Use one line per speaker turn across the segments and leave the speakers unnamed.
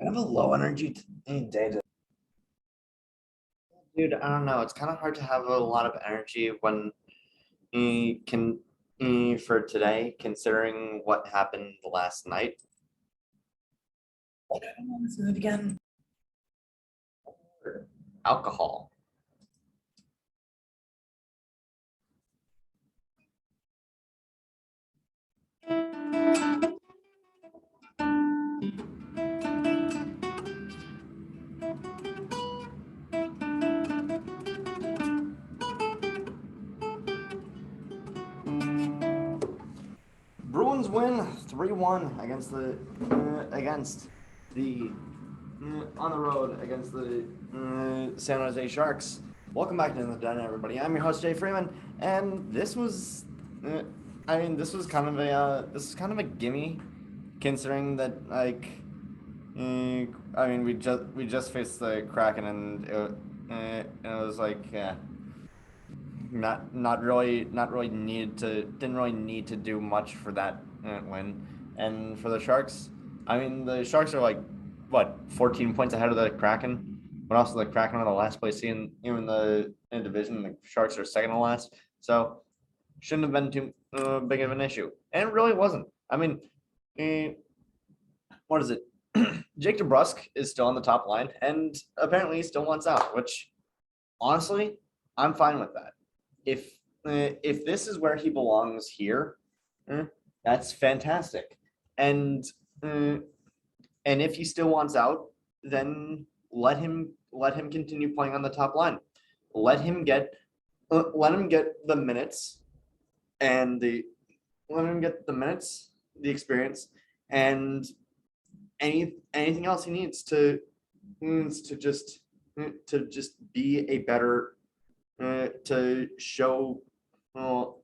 Kind of a low energy day.
Dude, I don't know. It's kind of hard to have a lot of energy when you can for today, considering what happened last night.
Like, I don't want to say that again.
Alcohol. Bruins win 3-1 against the on the road against the San Jose Sharks. Welcome back to the Den, everybody. I'm your host Jay Freeman, and this was, this was kind of a gimme, considering that we just faced the Kraken, and it was like, yeah, didn't really need to do much for that win. And for the Sharks, the Sharks are like what 14 points ahead of the Kraken, but also the Kraken are the last place in the division. The Sharks are second to last, so shouldn't have been too big of an issue, and it really wasn't. Eh, what is it? Jake DeBrusk is still on the top line, and apparently he still wants out, which honestly, I'm fine with that. If this is where he belongs here, that's fantastic. And and if he still wants out, then let him continue playing on the top line. Let him get the minutes and the let him get the minutes, the experience, and anything else he needs to just be a better to show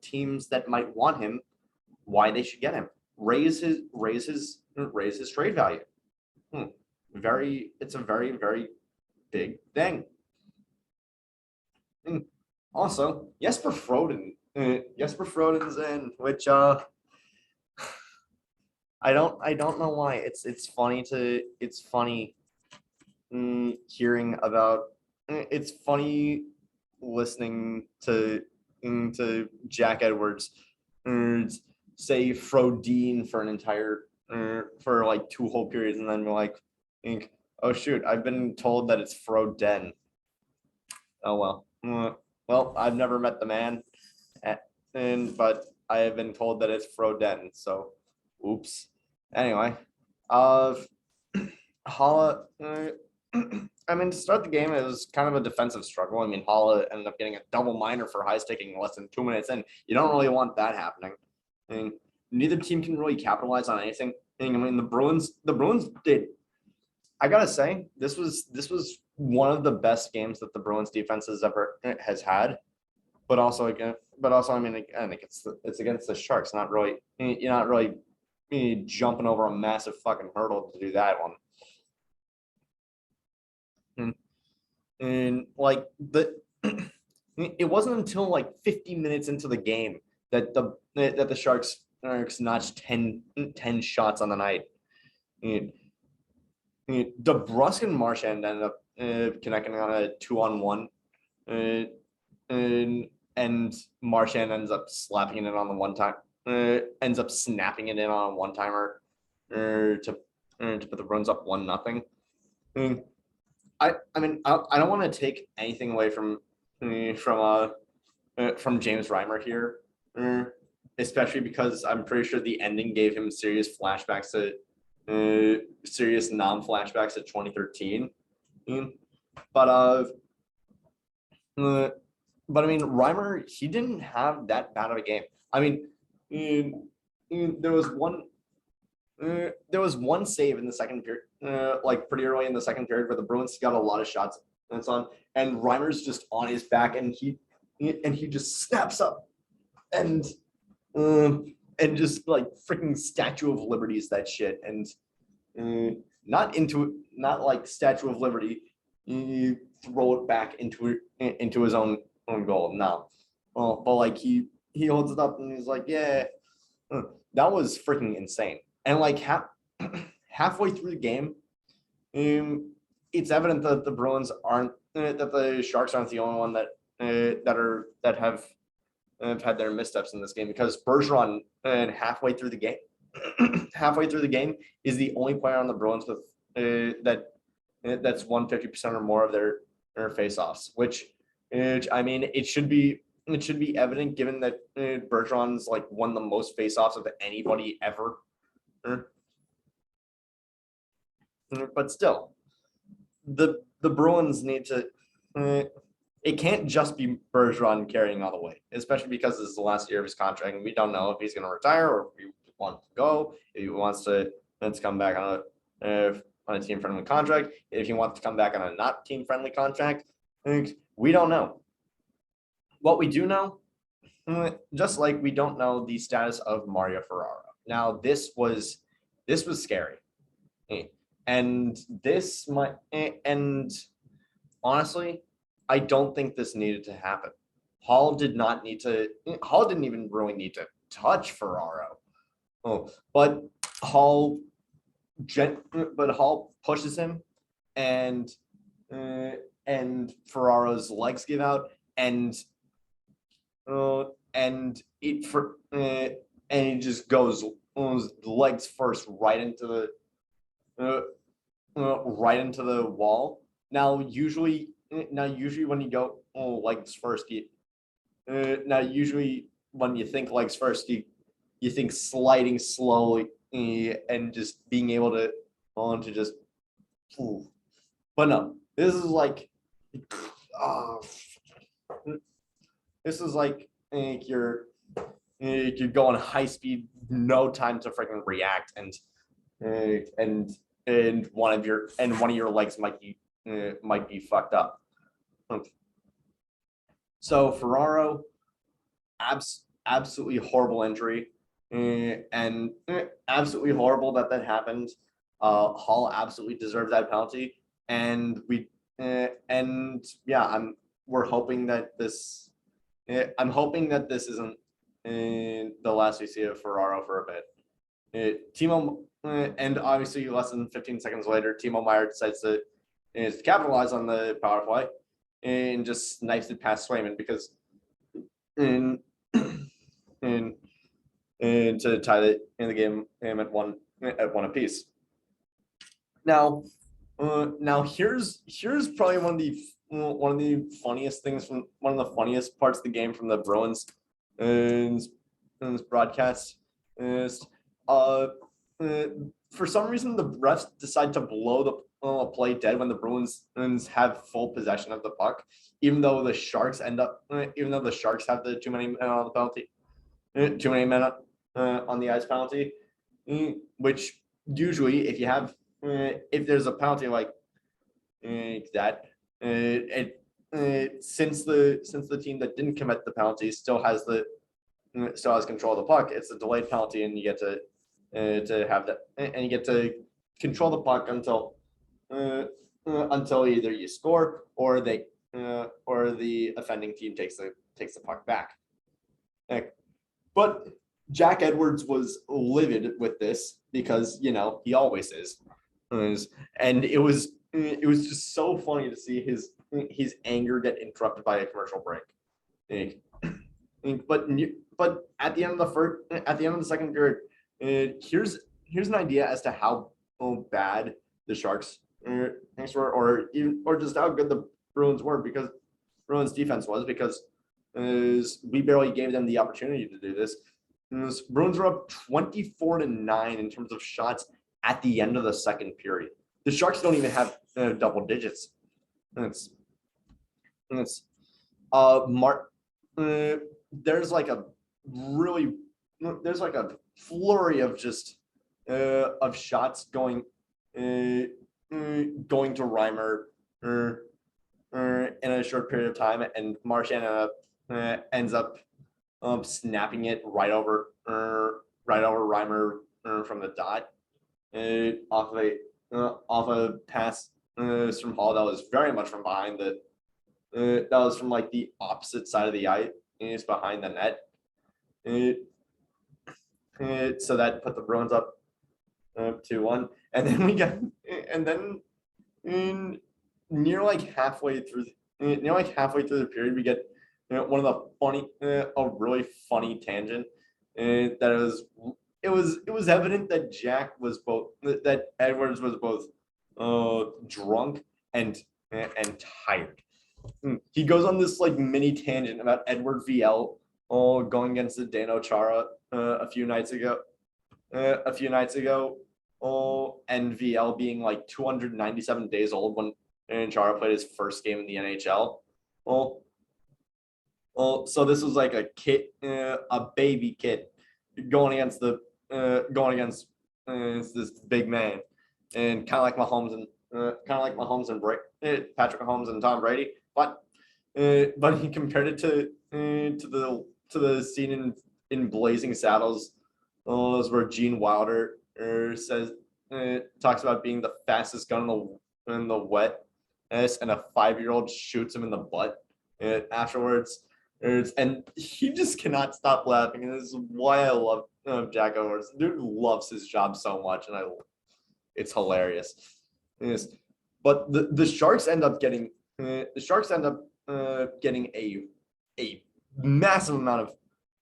teams that might want him why they should get him. Raise his trade value. It's a very, very big thing. Also, Jesper Froden's in, which I don't know why. It's funny hearing about. It's funny listening to Jack Edwards say Frodeen for an entire for like 2 whole periods, and then be like, oh shoot, I've been told that it's Froden. Oh well. Well, I've never met the man, but I have been told that it's Froden. So, oops. Anyway, Holla. To start the game, it was kind of a defensive struggle. Holla ended up getting a double minor for high sticking less than 2 minutes in. You don't really want that happening. Neither team can really capitalize on anything. The Bruins did. I gotta say, this was one of the best games that the Bruins defense has had. But also, it's against the Sharks. You're not really jumping over a massive fucking hurdle to do that one. And like it wasn't until like 50 minutes into the game that the Sharks notched 10 shots on the night. DeBrusk and Marchand ended up connecting on a 2-on-1, and Marchand ends up slapping it in on the one time. Ends up snapping it in on a one-timer to put the Bruins up 1-0. I don't want to take anything away from James Reimer here, especially because I'm pretty sure the ending gave him serious non-flashbacks to 2013. But Reimer, he didn't have that bad of a game. There was one save in the second period, like pretty early in the second period, where the Bruins got a lot of shots and so on, and Reimer's just on his back, and he just snaps up and just like freaking Statue of Liberty's that shit, and not like Statue of Liberty, you throw it back into his own goal. No, but like he holds it up and he's like, yeah, that was freaking insane. And like halfway through the game, it's evident that the Bruins aren't that the Sharks aren't the only one that have had their missteps in this game, because Bergeron halfway through the game halfway through the game is the only player on the Bruins with that's won 50% or more of their faceoffs, which I mean it should be evident given that Bergeron's like won the most faceoffs of anybody ever. But still, the Bruins need to. It can't just be Bergeron carrying all the weight, especially because this is the last year of his contract, and we don't know if he's going to retire or if he wants to go, if he wants to come back on a team-friendly contract, if he wants to come back on a not team-friendly contract. We don't know. What we do know, just like we don't know the status of Mario Ferraro. Now, this was scary. And this might, and honestly, I don't think this needed to happen. Hall didn't even really need to touch Ferraro. But Hall pushes him, and Ferraro's legs give out, and he just goes legs first right into the wall. Now usually when you go legs first, usually when you think legs first, you think sliding slowly and just being able to just. But no, this is like. This is like you're going high speed, no time to freaking react, and one of your legs might be fucked up. So Ferraro, absolutely horrible injury, and absolutely horrible that happened. Hall absolutely deserved that penalty, and we're hoping that this. I'm hoping that this isn't the last we see of Ferraro for a bit. Timo, and obviously less than 15 seconds later, Timo Meier decides to capitalize on the power play and just snipes it past Swayman because and to tie it in the game at one apiece. Now here's probably one of the funniest things from one of the funniest parts of the game from the Bruins in this broadcast is for some reason the refs decide to blow the play dead when the Bruins have full possession of the puck, even though the Sharks have the too many men on the penalty, too many men on the ice penalty, which usually if there's a penalty like that, since the team that didn't commit the penalty still has control of the puck, it's a delayed penalty, and you get to have that, and you get to control the puck until either you score or the offending team takes the puck back. But Jack Edwards was livid with this because he always is, and it was just so funny to see his anger get interrupted by a commercial break. But at the end of the second period, here's an idea as to how bad the Sharks were, or just how good the Bruins were, because Bruins defense was, because we barely gave them the opportunity to do this. Bruins were up 24-9 in terms of shots at the end of the second period. The Sharks don't even have double digits. There's like a flurry of just of shots going to Reimer in a short period of time, and Marchand ends up snapping it right over Reimer from the dot, off a pass from Hall that was very much from behind that was from like the opposite side of the ice, behind the net. So that put the Bruins up 2-1, and then in near like halfway through the period, we get one of the funny, a really funny tangent. That it was evident that that Edwards was both drunk and tired. He goes on this like mini tangent about Edward VL going against the Dano Chara a few nights ago. And VL being like 297 days old when Chara played his first game in the NHL. So this was like a kid, a baby kid, going against this big man, and kind of like Mahomes and Patrick Mahomes and Tom Brady, but he compared it to the scene in Blazing Saddles, where Gene Wilder talks about being the fastest gun in the wet, and a 5-year-old shoots him in the butt afterwards. And he just cannot stop laughing, and this is why I love Jack Edwards. Dude loves his job so much, and it's hilarious. Yes. But the Sharks end up getting a massive amount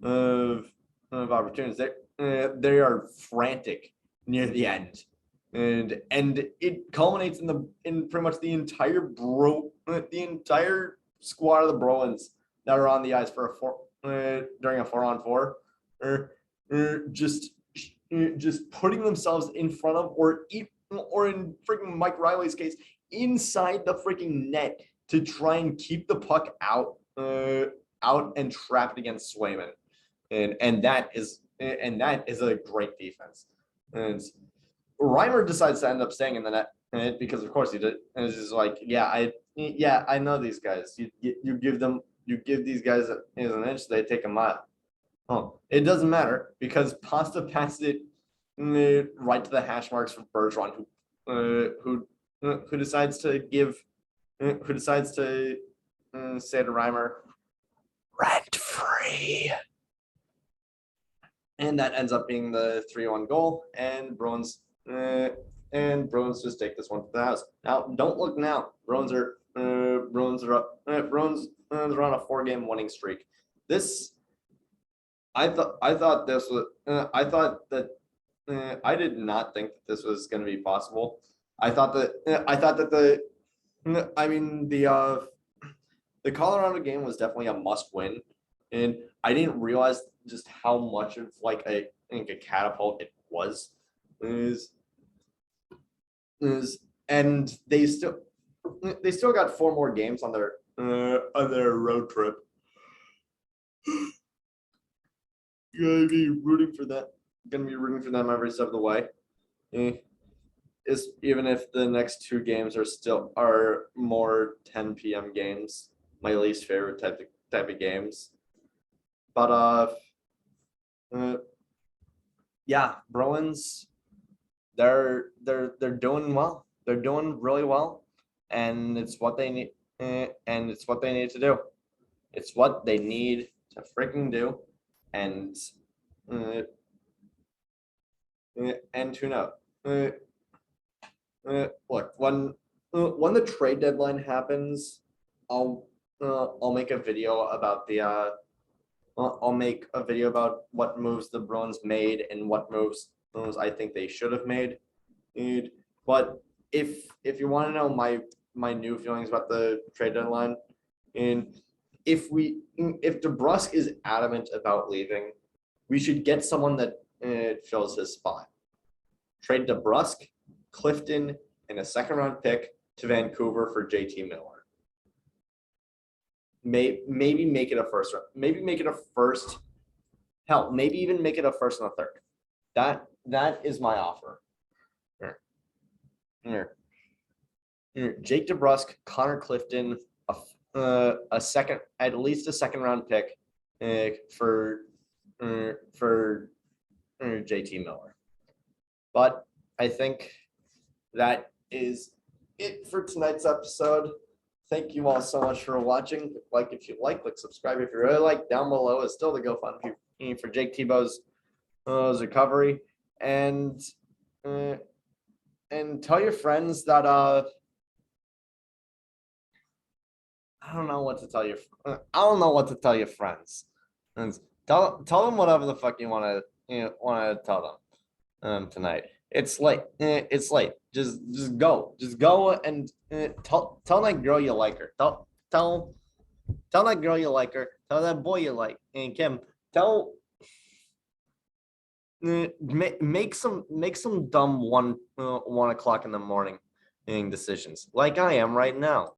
of opportunities. They are frantic near the end, and it culminates in pretty much the entire squad of the Bruins that are on the ice for during a 4-on-4, just putting themselves in front of, or in freaking Mike Riley's case, inside the freaking net to try and keep the puck out and trapped against Swayman, and that is a great defense. And Reimer decides to end up staying in the net because of course he did, and it's just like, I know these guys. You give these guys an inch, they take a mile. It doesn't matter because Pasta passed it right to the hash marks for Bergeron, who decides to say to Reimer, rent free, and that ends up being the 3-1 goal, and Bruins just take this one to the house. Now, don't look now. Bruins are on a 4-game winning streak. I thought that I did not think that this was going to be possible. I thought that the Colorado game was definitely a must win, and I didn't realize just how much of like a catapult it was. And they still got 4 more games on their road trip. Gonna be rooting for them every step of the way. Even if the next 2 games are more 10 p.m. games, my least favorite type of games. But Bruins, they're doing well. They're doing really well, and it's what they need. And it's what they need to do. It's what they need to freaking do, and who knows? Look, when the trade deadline happens, I'll make a video about what moves the Bruins made and what moves I think they should have made. But if you want to know my new feelings about the trade deadline, and if DeBrusk is adamant about leaving, we should get someone that fills his spot. Trade DeBrusk, Clifton, and a 2nd-round pick to Vancouver for JT Miller. Maybe make it a first round. Maybe make it a first. Hell, maybe even make it a first and a third. That is my offer. Here. Jake DeBrusk, Connor Clifton, at least a 2nd-round pick for JT Miller. But I think that is it for tonight's episode. Thank you all so much for watching. Like if you like, subscribe if you really like. Down below is still the GoFundMe for Jake Tebow's recovery, and tell your friends that I don't know what to tell you. I don't know what to tell your friends. And tell them whatever the fuck you want to tell them tonight. It's late. It's late. Just go. Just go and tell that girl you like her. Tell that girl you like her. Tell that boy you like. And Kim, tell make some dumb 1 o'clock in the morning decisions like I am right now.